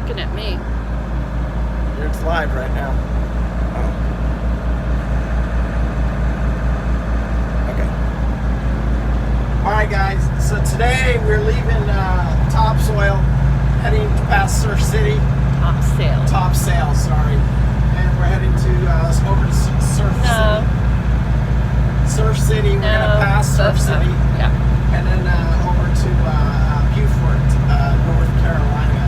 looking at me. It's live right now. Oh. Okay. Alright guys, so today we're leaving Topsail, heading past Surf City. Topsail, sorry. And we're heading to over to Surf City. Surf City, we're gonna pass Surf City. Yeah. And then over to Beaufort, North Carolina.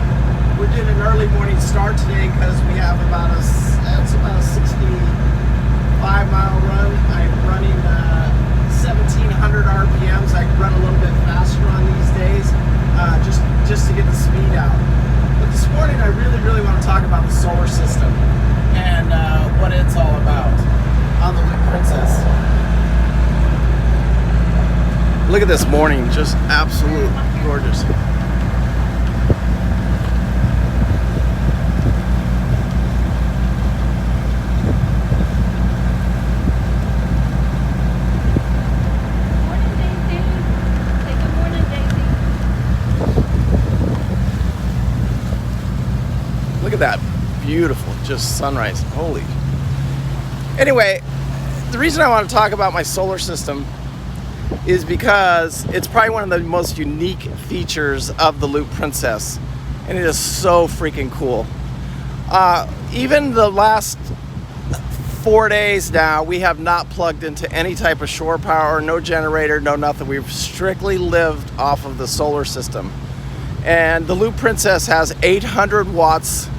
We did an early morning start today because we have about a 65-mile run. I'm running 1,700 RPMs. I run a little bit faster on these days, just to get the speed out. But this morning, I really want to talk about the solar system and what it's all about on the Loop Princess. Look at this morning, just absolute gorgeous. Morning, Daisy. Say good morning, Daisy. Look at that beautiful, just sunrise. Holy. Anyway, the reason I want to talk about my solar system is because it's probably one of the most unique features of the Loop Princess, and it is so freaking cool. Even the last 4 days now, we have not plugged into any type of shore power, no generator, no nothing. We've strictly lived off of the solar system. And the Loop Princess has 800 watts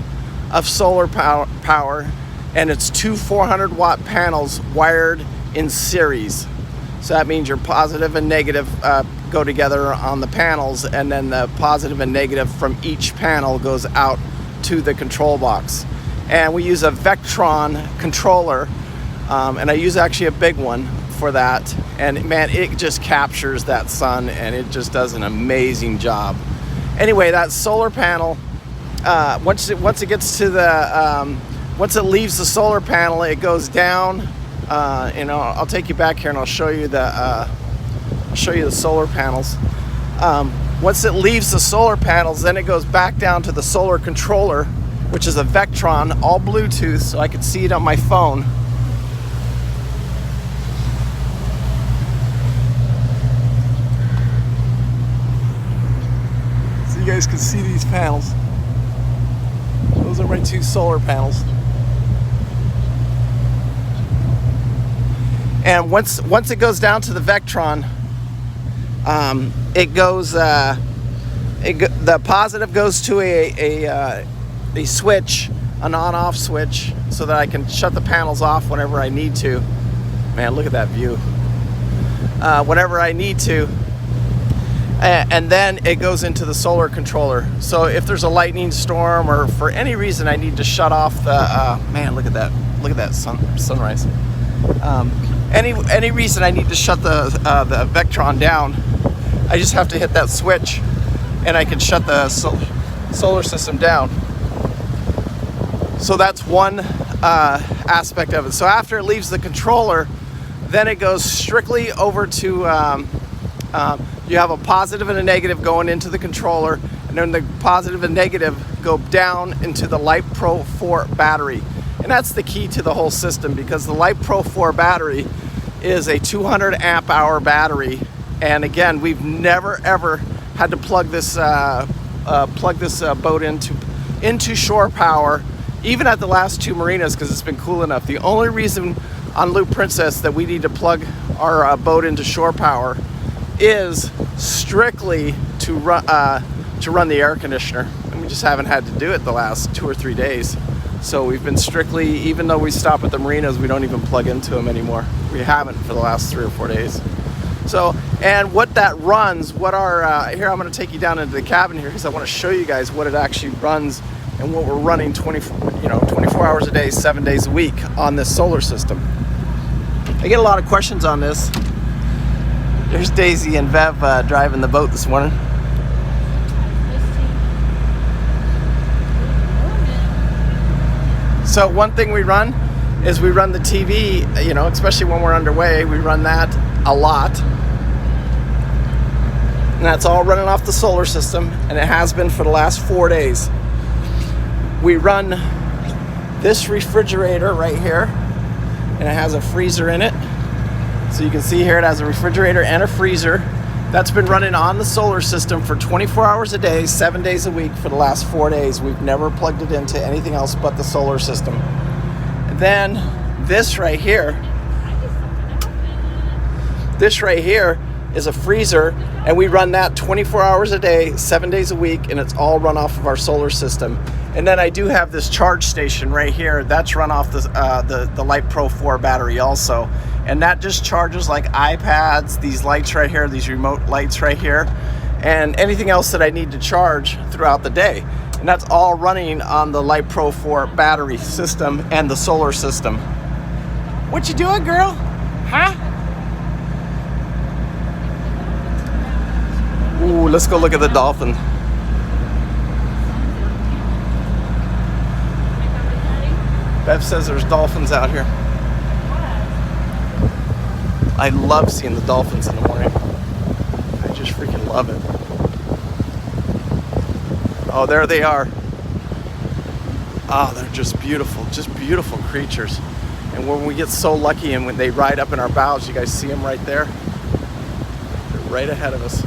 of solar power, and it's two 400-watt panels wired in series. So that means your positive and negative go together on the panels, and then the positive and negative from each panel goes out to the control box. And we use a Vectron controller, and I use actually a big one for that. And man, it just captures that sun, and it just does an amazing job. Anyway, that solar panel, once it gets to the, once it leaves the solar panel, it goes down. I'll take you back here and I'll show you the solar panels. Once it leaves the solar panels, then it goes back down to the solar controller, which is a Vectron, all Bluetooth, so I can see it on my phone. So you guys can see these panels. Those are my two solar panels. And once it goes down to the Vectron, it goes. The positive goes to a switch, an on-off switch, so that I can shut the panels off whenever I need to. Man, look at that view. Whenever I need to, and then it goes into the solar controller. So if there's a lightning storm or for any reason I need to shut off the man, look at that sunrise. Any reason I need to shut the Vectron down, I just have to hit that switch, and I can shut the solar system down. So that's one aspect of it. So after it leaves the controller, then it goes strictly over to you have a positive and a negative going into the controller, and then the positive and negative go down into the Light Pro 4 battery. And that's the key to the whole system, because the Light Pro 4 battery is a 200 amp hour battery. And again, we've never ever had to plug this boat into shore power, even at the last two marinas, because it's been cool enough. The only reason on Loop Princess that we need to plug our boat into shore power is strictly to run the air conditioner, and we just haven't had to do it the last 2 or 3 days. So we've been strictly, even though we stop at the marinas, we don't even plug into them anymore. We haven't for the last 3 or 4 days. So, and what that runs, here I'm going to take you down into the cabin here, because I want to show you guys what it actually runs and what we're running 24 hours a day, 7 days a week on this solar system. I get a lot of questions on this. There's Daisy and Bev driving the boat this morning. So one thing we run is we run the TV, especially when we're underway, we run that a lot. And that's all running off the solar system, and it has been for the last 4 days. we run this refrigerator right here, and it has a freezer in it. So you can see here it has a refrigerator and a freezer. That's been running on the solar system for 24 hours a day, 7 days a week for the last 4 days. We've never plugged it into anything else but the solar system. And then this right here is a freezer, and we run that 24 hours a day, 7 days a week, and it's all run off of our solar system. And then I do have this charge station right here. That's run off the Light Pro 4 battery also. And that just charges like iPads, these lights right here, these remote lights right here, and anything else that I need to charge throughout the day. And that's all running on the Light Pro 4 battery system and the solar system. What you doing, girl? Huh? Ooh, let's go look at the dolphin. Bev says there's dolphins out here. I love seeing the dolphins in the morning. I just freaking love it. Oh, there they are. Oh, they're just beautiful creatures. And when we get so lucky and when they ride up in our bows, you guys see them right there? They're right ahead of us.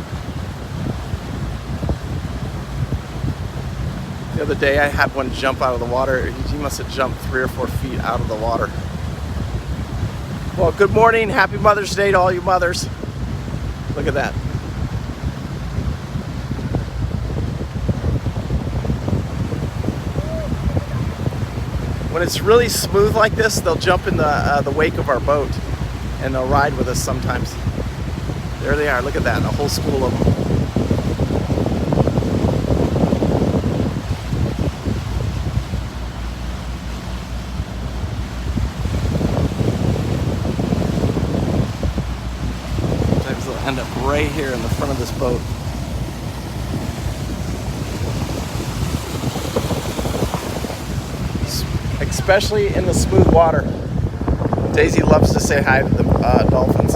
The other day I had one jump out of the water. He must have jumped 3 or 4 feet out of the water. Well, good morning. Happy Mother's Day to all you mothers. Look at that. When it's really smooth like this, they'll jump in the wake of our boat and they'll ride with us sometimes. There they are. Look at that. A whole school of them. End up right here in the front of this boat. Especially in the smooth water. Daisy loves to say hi to the dolphins.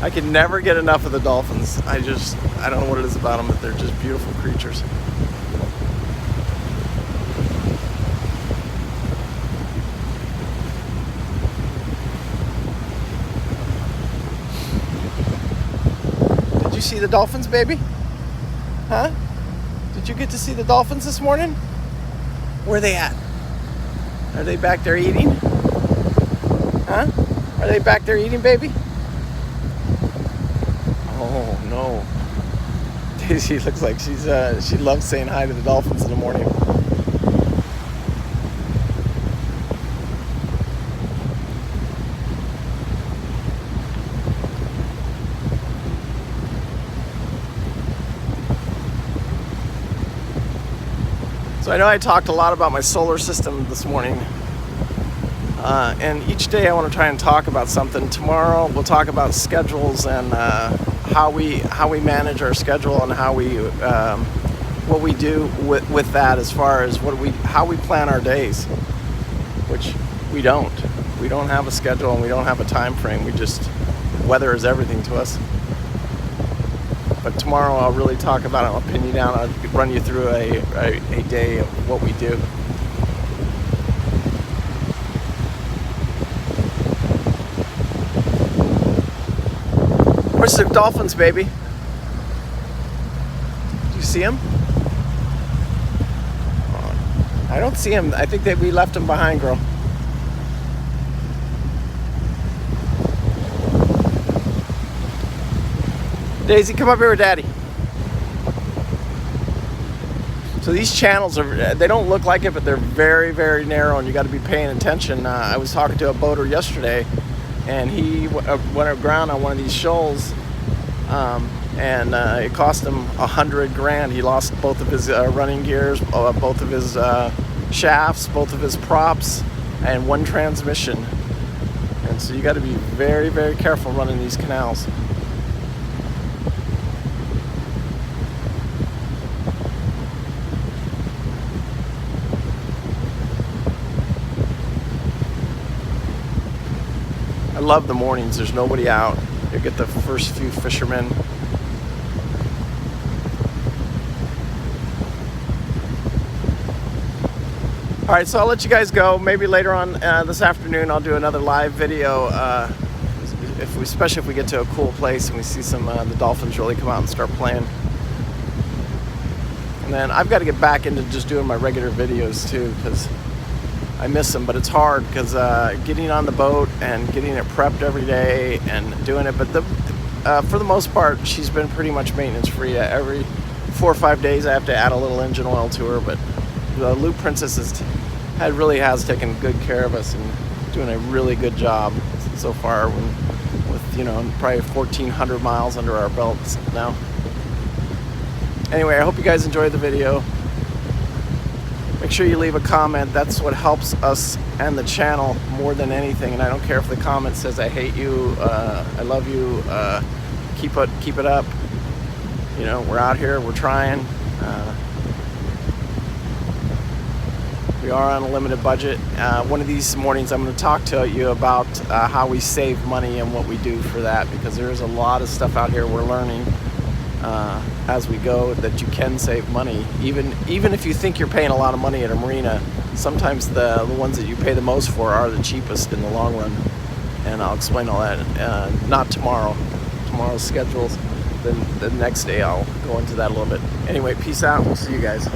I can never get enough of the dolphins. I don't know what it is about them, but they're just beautiful creatures. Did you see the dolphins, baby? Huh? Did you get to see the dolphins this morning? Where are they at? Are they back there eating? Huh? Are they back there eating, baby? Oh no. Daisy looks like she loves saying hi to the dolphins in the morning. So I know I talked a lot about my solar system this morning. And each day I want to try and talk about something. Tomorrow we'll talk about schedules and how we manage our schedule and how we what we do with that as far as how we plan our days, which we don't have a schedule and we don't have a time frame. Weather is everything to us. But tomorrow I'll really talk about it. I'll pin you down. I'll run you through a day of what we do. Where's the dolphins, baby? Do you see them? Oh, I don't see them. I think that we left them behind, girl. Daisy, come up here with Daddy. So these channels they don't look like it, but they're very, very narrow, and you got to be paying attention. I was talking to a boater yesterday, and he went aground on one of these shoals, and it cost him $100,000. He lost both of his running gears, both of his shafts, both of his props, and one transmission. And so you got to be very, very careful running these canals. love the mornings. There's nobody out. You get the first few fishermen. All right, so I'll let you guys go. Maybe later on this afternoon I'll do another live video, especially if we get to a cool place and we see some the Dolphins really come out and start playing. And then I've got to get back into just doing my regular videos too, because I miss them. But it's hard because getting on the boat and getting it prepped every day and doing it. But for the most part, she's been pretty much maintenance free. Every 4 or 5 days I have to add a little engine oil to her, but the Loop Princess really has taken good care of us and doing a really good job so far with probably 1,400 miles under our belts now. Anyway, I hope you guys enjoyed the video. Make sure you leave a comment. That's what helps us and the channel more than anything. And I don't care if the comment says I hate you, I love you, keep it up. We're out here, we're trying. We are on a limited budget. One of these mornings I'm going to talk to you about how we save money and what we do for that, because there's a lot of stuff out here we're learning as we go that you can save money. Even if you think you're paying a lot of money at a marina, sometimes the ones that you pay the most for are the cheapest in the long run. And I'll explain all that. Not tomorrow. Tomorrow's schedules. Then the next day I'll go into that a little bit. Anyway, peace out. We'll see you guys.